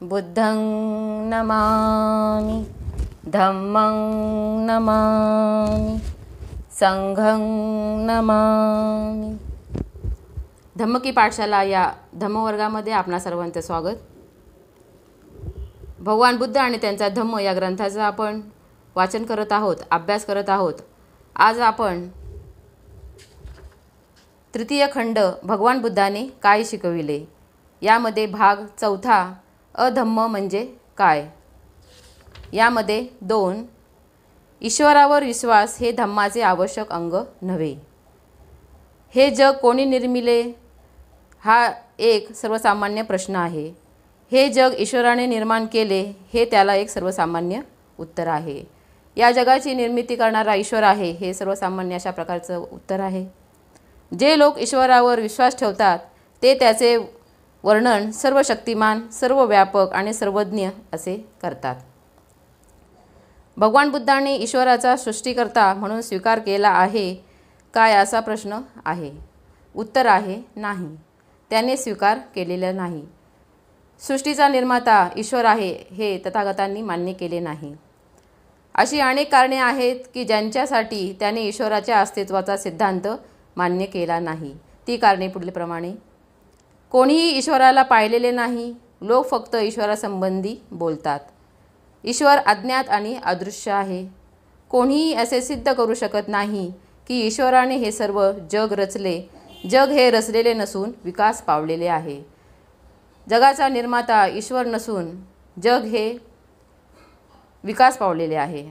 बुद्धं नमामि, धम्मं नमामि, संघं नमामि। धम्म की पाठशाला या धम्मवर्गामध्ये आपणा सर्वांचे स्वागत। भगवान बुद्ध आणि त्यांचा धम्म या ग्रंथाचं आपण वाचन करत आहोत, अभ्यास करत आहोत। आज आपण तृतीय खंड भगवान बुद्धाने काय शिकविले यामध्ये भाग चौथा अधम्म म्हणजे काय, यामध्ये 2 ईश्वरावर विश्वास हे धम्माचे आवश्यक अंग नव्हे। हे जग कोणी निर्मिले हा एक सर्वसामान्य प्रश्न आहे। हे जग ईश्वराने निर्माण केले हे त्याला एक सर्वसामान्य उत्तर आहे। या जगाची निर्मिती करणारा ईश्वर आहे हे सर्वसामान्य अशा प्रकारचं उत्तर आहे। जे लोक ईश्वरावर विश्वास ठेवतात ते त्याचे वर्णन सर्वशक्तिमान, सर्वव्यापक आणि सर्वज्ञ असे करतात। भगवान बुद्धाने ईश्वराचा सृष्टीकर्ता म्हणून स्वीकार केला आहे काय असा प्रश्न आहे। उत्तर आहे नाही, त्याने स्वीकार केलेला नाही। सृष्टीचा निर्माता ईश्वर आहे हे तथागतांनी मान्य केले नाही। अशी अनेक कारणे आहेत की ज्यांच्यासाठी त्याने ईश्वराच्या अस्तित्वाचा सिद्धांत मान्य केला नाही। ती कारणे पुढीलप्रमाणे: कोणीही ईश्वराला पाहिलेले नाही, लोक फक्त ईश्वरासंबंधी बोलतात। ईश्वर अज्ञात आणि अदृश्य आहे। कोणीही असे सिद्ध करू शकत नाही की ईश्वराने हे सर्व जग रचले। जग हे रचलेले नसून विकास पावलेले आहे। जगाचा निर्माता ईश्वर नसून जग हे विकास पावलेले आहे।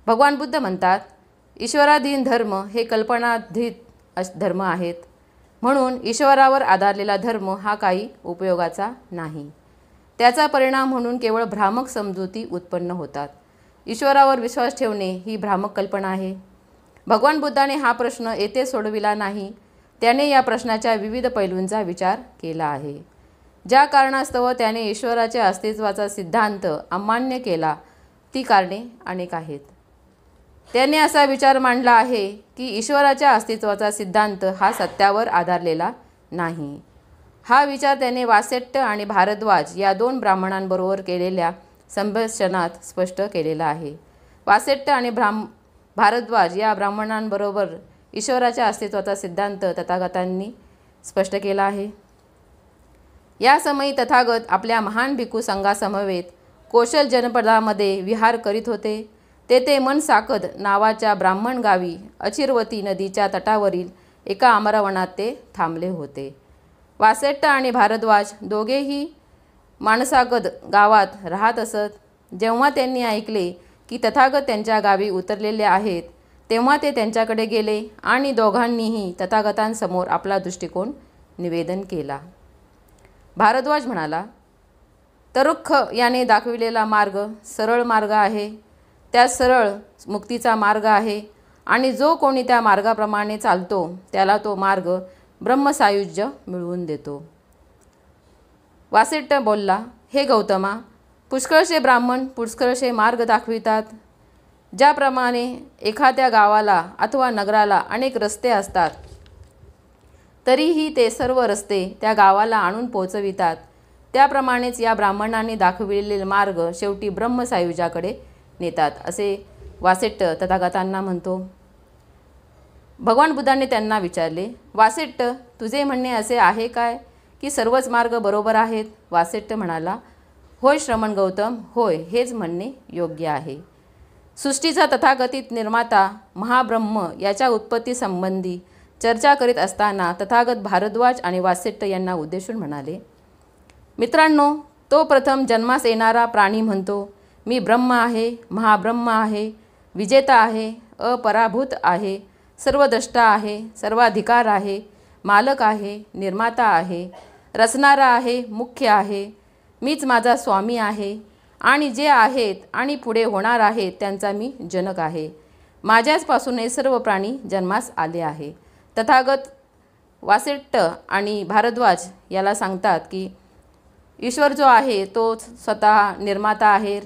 भगवान बुद्ध म्हणतात, ईश्वराधीन धर्म हे कल्पनाधीत धर्म आहेत, म्हणून ईश्वरावर आधारलेला धर्म हा काही उपयोगाचा नाही। त्याचा परिणाम म्हणून केवळ भ्रामक समजुती उत्पन्न होतात। ईश्वरावर विश्वास ठेवणे ही भ्रामक कल्पना आहे। भगवान बुद्धाने हा प्रश्न येथे सोडविला नाही, त्याने या प्रश्नाच्या विविध पैलूंचा विचार केला आहे। ज्या कारणास्तव त्याने ईश्वराच्या अस्तित्वाचा सिद्धांत अमान्य केला ती कारणे अनेक आहेत। त्याने असा विचार मांडला आहे की ईश्वराच्या अस्तित्वाचा सिद्धांत हा सत्यावर आधारलेला नाही। हा विचार त्याने वासेट्ट आणि भारद्वाज या 2 ब्राह्मणांबरोबर केलेल्या संभाषणात स्पष्ट केलेला आहे। वासेट्ट आणि भारद्वाज या ब्राह्मणांबरोबर ईश्वराच्या अस्तित्वाचा सिद्धांत तथागतांनी स्पष्ट केला आहे। या समयी तथागत आपल्या महान भिक्खू संघासमवेत कौशल जनपदामध्ये विहार करीत होते। तेथे मनसाकद नावाच्या ब्राह्मण गावी अचिरवती नदीच्या तटावरील एका आम्रवनात ते थांबले होते। वासेट्ट आणि भारद्वाज दोघेही मनसाकद गावात राहत असत। जेव्हा त्यांनी ऐकले की तथागत त्यांच्या गावी उतरलेले आहेत तेव्हा ते त्यांच्याकडे गेले आणि दोघांनीही तथागतांसमोर आपला दृष्टिकोन निवेदन केला। भारद्वाज म्हणाला, तरुक्ख याने दाखविलेला मार्ग सरळ मार्ग आहे, त्या सरळ मुक्तीचा मार्ग आहे आणि जो कोणी त्या मार्गाप्रमाणे चालतो त्याला तो मार्ग ब्रह्मसायुज्य मिळवून देतो। वासेट्ट बोलला, हे गौतमा, पुष्कळसे ब्राह्मण पुष्कळसे मार्ग दाखवितात। ज्याप्रमाणे एखाद्या गावाला अथवा नगराला अनेक रस्ते असतात तरीही ते सर्व रस्ते त्या गावाला आणून पोहोचवितात, त्याप्रमाणेच या ब्राह्मणांनी दाखविलेले मार्ग शेवटी ब्रह्मसायुज्याकडे नेतात असे वासेट्ट तथागतांना म्हणतो। भगवान बुद्धाने त्यांना विचारले, वासेट्ट, तुझे म्हणणे असे आहे काय की सर्वच मार्ग बरोबर आहेत? वासेट्ट म्हणाला, होय श्रमण गौतम, होय, हेच म्हणणे योग्य आहे। सृष्टीचा तथाकथित निर्माता महाब्रह्म याच्या उत्पत्तीसंबंधी चर्चा करीत असताना तथागत भारद्वाज आणि वासेट्ट यांना उद्देशून म्हणाले, मित्रांनो, तो प्रथम जन्मास येणारा प्राणी म्हणतो, मी ब्रह्म आहे, महाब्रह्म आहे, विजेता आहे, अपराभूत आहे, सर्वद्रष्टा आहे, सर्वाधिकार आहे, मालक आहे, निर्माता आहे, रचणारा आहे, मुख्य आहे, मीच माझा स्वामी आहे आणि जे आहेत आणि पुढे होणार आहेत त्यांचा मी जनक आहे। माझ्याचपासून हे सर्व प्राणी जन्मास आले आहे। तथागत वासेट्ट आणि भारद्वाज याला सांगतात की ईश्वर जो आहे तो स्वतः निर्माता आहे,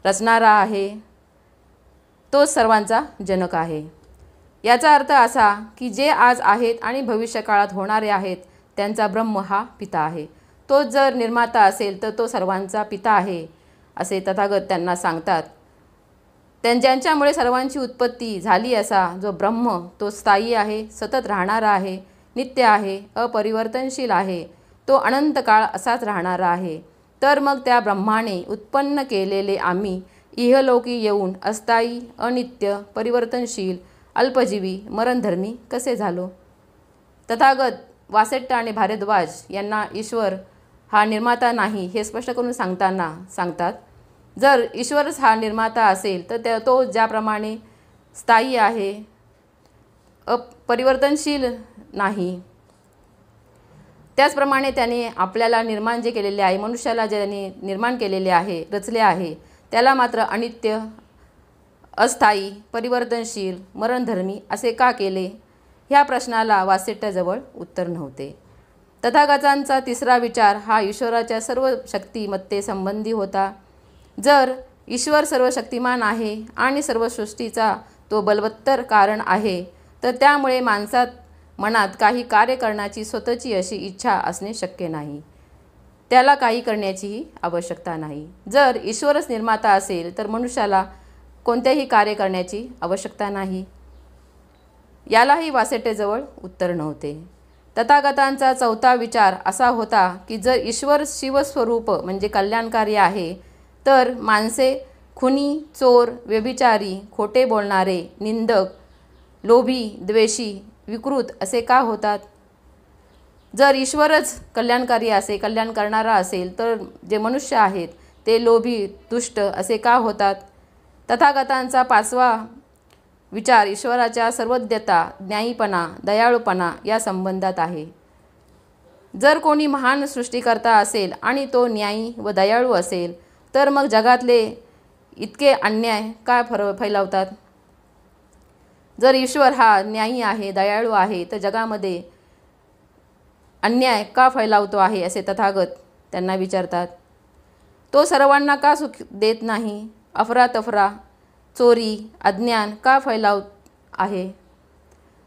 रचणारा आहे, तो सर्वांचा जनक आहे। याचा अर्थ असा की जे आज आहेत आणि भविष्यकाळात होणारे आहेत त्यांचा ब्रह्म हा पिता आहे। तो जर निर्माता असेल तर तो सर्वांचा पिता आहे असे तथागत त्यांना सांगतात. ज्यांच्यामुळे सर्वांची उत्पत्ती झाली असा जो ब्रह्म तो स्थायी आहे, सतत राहणारा आहे, नित्य आहे, अपरिवर्तनशील आहे, तो अनंत काळ असाच राहणारा आहे. तर मग त्या ब्रह्माने उत्पन्न केलेले आम्ही इहलोकी येऊन अस्थायी, अनित्य, परिवर्तनशील, अल्पजीवी, मरणधर्मी कसे झालो? तथागत वासेट्ट आणि भारद्वाज यांना ईश्वर हा निर्माता नाही हे स्पष्ट करून सांगताना सांगतात, जर ईश्वरच हा निर्माता असेल तर तो ज्याप्रमाणे स्थायी आहे, परिवर्तनशील नाही, त्याचप्रमाणे त्याने आपल्याला निर्माण जे केलेले आहे, मनुष्याला ज्याने निर्माण केलेले आहे, रचले आहे, त्याला मात्र अनित्य, अस्थायी, परिवर्तनशील, मरणधर्मी असे का केले? ह्या प्रश्नाला वासेट्टाजवळ उत्तर नव्हते. तथागतांचा तिसरा विचार हा ईश्वराच्या सर्व शक्तिमत्तेसंबंधी होता. जर ईश्वर सर्व शक्तिमान आहे आणि सर्व सृष्टीचा तो बलवत्तर कारण आहे, तर त्यामुळे मनात काही कार्य करण्याची स्वतःची अशी इच्छा असणे शक्य नाही. त्याला काही करण्याचीही आवश्यकता नाही. जर ईश्वरच निर्माता असेल तर मनुष्याला कोणत्याही कार्य करण्याची आवश्यकता नाही. यालाही वासेट्टेजवळ उत्तर नव्हते. तथागतांचा चौथा विचार असा होता की जर ईश्वर शिवस्वरूप म्हणजे कल्याणकारी आहे, तर माणसे खुनी, चोर, व्यभिचारी, खोटे बोलणारे, निंदक, लोभी, द्वेषी, विकृत असे का होतात? जर ईश्वरच कल्याणकारी असे कल्याण करणारा असेल तर जे मनुष्य आहेत ते लोभी, दुष्ट असे का होतात? तथागतांचा पाचवा विचार ईश्वराच्या सर्वज्ञता, न्यायीपणा, दयाळूपणा या संबंधात आहे. जर कोणी महान सृष्टीकर्ता असेल आणि तो न्यायी व दयाळू असेल, तर मग जगातले इतके अन्याय का फैलावतात? जर ईश्वर हा न्यायी आहे, दयाळू आहे, तर जगामध्ये अन्याय का फैलावतो आहे असे तथागत त्यांना विचारतात. तो सर्वांना का सुख देत नाही? अफरातफरा, चोरी, अज्ञान का फैलावत आहे?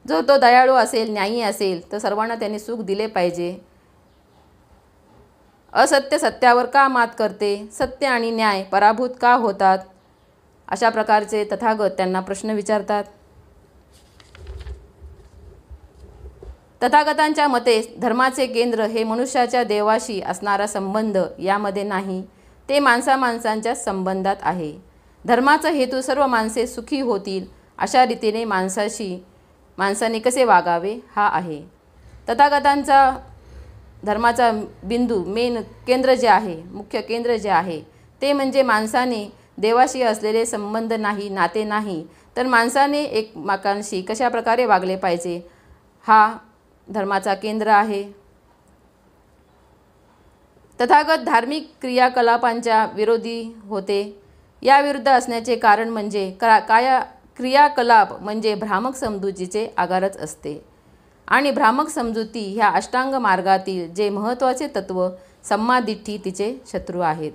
जो तो दयाळू असेल, न्यायी असेल, तर सर्वांना त्याने सुख दिले पाहिजे. असत्य सत्यावर का मात करते? सत्य आणि न्याय पराभूत का होतात? अशा प्रकारचे तथागत त्यांना प्रश्न विचारतात. तथागतांच्या मते धर्माचे केंद्र हे मनुष्याच्या देवाशी असणारा संबंध यामध्ये नाही, ते माणसांच्या संबंधात आहे. धर्माचा हेतू सर्व माणसे सुखी होतील अशा रीतीने माणसाने कसे वागावे हा आहे. तथागतांचा धर्माचा बिंदू केंद्र जे आहे, मुख्य केंद्र जे आहे, ते म्हणजे माणसाने देवाशी असलेले संबंध नाही, नाते नाही, तर माणसाने एकमेकांशी कशा प्रकारे वागले पाहिजे हा धर्माचा केंद्र आहे. तथागत धार्मिक क्रियाकलापांच्या विरोधी होते. या विरुद्ध असण्याचे कारण म्हणजे क्रियाकलाप म्हणजे भ्रामक समजुतीचे आगारच असते आणि भ्रामक समजुती ह्या अष्टांग मार्गातील जे महत्त्वाचे तत्व सम्मादिट्ठी तिचे शत्रू आहेत.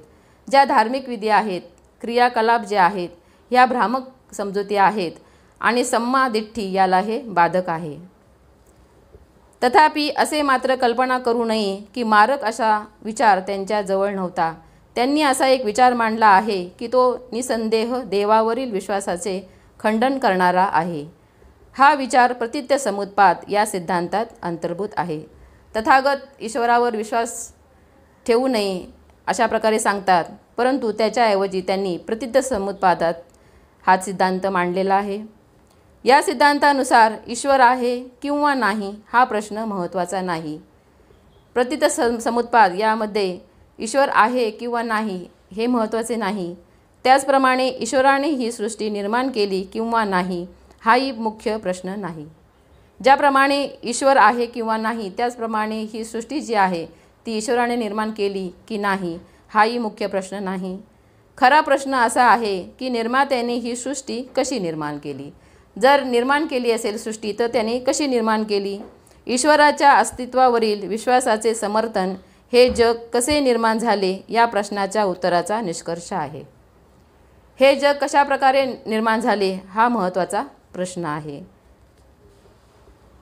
ज्या धार्मिक विधी आहेत, क्रियाकलाप जे आहेत, ह्या भ्रामक समजुती आहेत आणि सम्मादिट्ठी याला हे बाधक आहे. तथापि असे मात्र कल्पना करू नये की मारक असा विचार त्यांच्याजवळ नव्हता. त्यांनी असा एक विचार मांडला आहे की तो निसंदेह देवावरील विश्वासाचे खंडन करणारा आहे. हा विचार प्रतित्य समुत्पाद या सिद्धांतात अंतर्भूत आहे. तथागत ईश्वरावर विश्वास ठेवू नये अशा प्रकारे सांगतात, परंतु त्याच्याऐवजी त्यांनी प्रतित्य समुत्पादात हा सिद्धांत मांडलेला आहे. या सिद्धांतानुसार ईश्वर आहे किंवा नाही हा प्रश्न महत्त्वाचा नाही. प्रतित्य समुत्पाद यामध्ये ईश्वर आहे किंवा नाही हे महत्त्वाचे नाही. त्याचप्रमाणे ईश्वराने ही सृष्टी निर्माण केली किंवा नाही हाही मुख्य प्रश्न नाही. ज्याप्रमाणे ईश्वर आहे किंवा नाही त्याचप्रमाणे ही सृष्टी जी आहे ती ईश्वराने निर्माण केली की नाही हाही मुख्य प्रश्न नाही. खरा प्रश्न असा आहे की निर्मात्याने ही सृष्टी कशी निर्माण केली. जर निर्माण केली असेल सृष्टी तर त्याने कशी निर्माण केली? ईश्वराच्या अस्तित्वावरील विश्वासाचे समर्थन हे जग कसे निर्माण झाले या प्रश्नाच्या उत्तराचा निष्कर्ष आहे. हे जग कशा प्रकारे निर्माण झाले हा महत्त्वाचा प्रश्न आहे.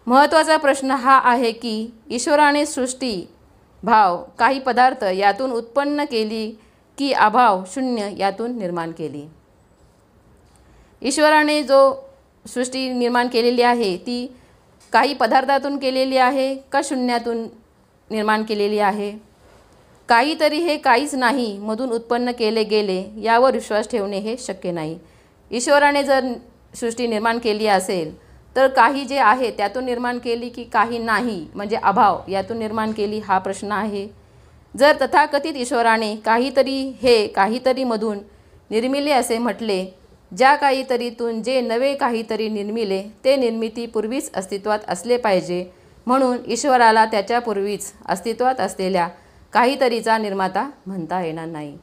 महत्त्वाचा प्रश्न हा आहे की ईश्वराने सृष्टी भाव काही पदार्थ यातून उत्पन्न केली की अभाव शून्य यातून निर्माण केली. ईश्वराने जो सृष्टी निर्माण केलेली आहे ती काही पदार्थातून केलेली आहे का शून्यातून निर्माण केलेली आहे? काहीतरी हे काहीच नाही मधून उत्पन्न केले गेले यावर विश्वास ठेवणे हे शक्य नाही. ईश्वराने जर सृष्टी निर्माण केली असेल तर काही जे आहे त्यातून निर्माण केली की काही नाही म्हणजे अभाव यातून निर्माण केली हा प्रश्न आहे. जर तथाकथित ईश्वराने काहीतरी हे काहीतरी मधून निर्मिले असे म्हटले, ज्या काहीतरीतून जे नवे काहीतरी निर्मिले ते निर्मितीपूर्वीच अस्तित्वात असले पाहिजे, म्हणून ईश्वराला त्याच्यापूर्वीच अस्तित्वात असलेल्या काहीतरीचा निर्माता म्हणता येणार नाही.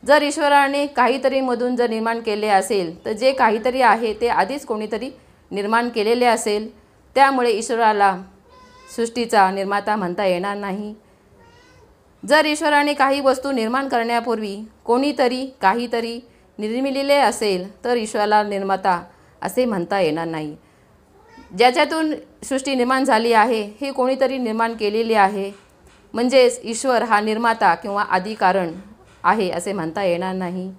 जर ईश्वराने काहीतरीमधून जर निर्माण केले असेल तर जे काहीतरी आहे ते आधीच कोणीतरी निर्माण केलेले असेल, त्यामुळे ईश्वराला सृष्टीचा निर्माता म्हणता येणार नाही. जर ईश्वराने काही वस्तू निर्माण करण्यापूर्वी कोणीतरी काहीतरी निर्मिलेले असेल तर ईश्वराला निर्माता असे म्हणता येणार नाही. ज्याच्यातून सृष्टी निर्माण झाली आहे हे कोणीतरी निर्माण केलेली आहे, म्हणजेच ईश्वर हा निर्माता किंवा आदिकारण आहे असे म्हणता येणार नाही.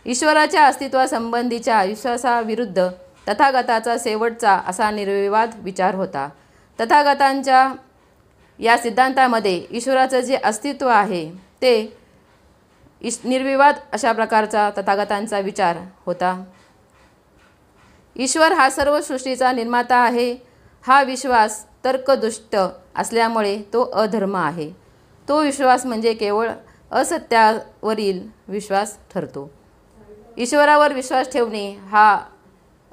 ईश्वराच्या अस्तित्वासंबंधीच्या विश्वासाविरुद्ध तथागताचा शेवटचा असा निर्विवाद विचार होता. तथागतांच्या या सिद्धांतामध्ये ईश्वराचं जे अस्तित्व आहे ते निर्विवाद अशा प्रकारचा तथागतांचा विचार होता. ईश्वर हा सर्व सृष्टीचा निर्माता आहे हा विश्वास तर्कदुष्ट असल्यामुळे तो अधर्म आहे. तो विश्वास म्हणजे केवळ असत्यावरील विश्वास ठरतो. ईश्वरावर विश्वास ठेवणे हा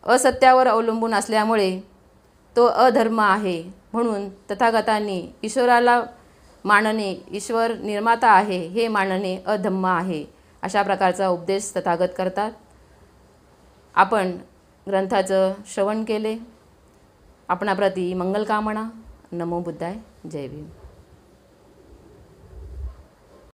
असत्यावर अवलंबून असल्यामुळे तो अधर्म आहे. म्हणून तथागतांनी ईश्वराला मानणे, ईश्वर निर्माता आहे हे मानणे अधम्म आहे अशा प्रकारचा उपदेश तथागत करतात. आपण ग्रंथाचं श्रवण केले. आपणाप्रती मंगलकामना. नमो बुद्धाय. जय भीम.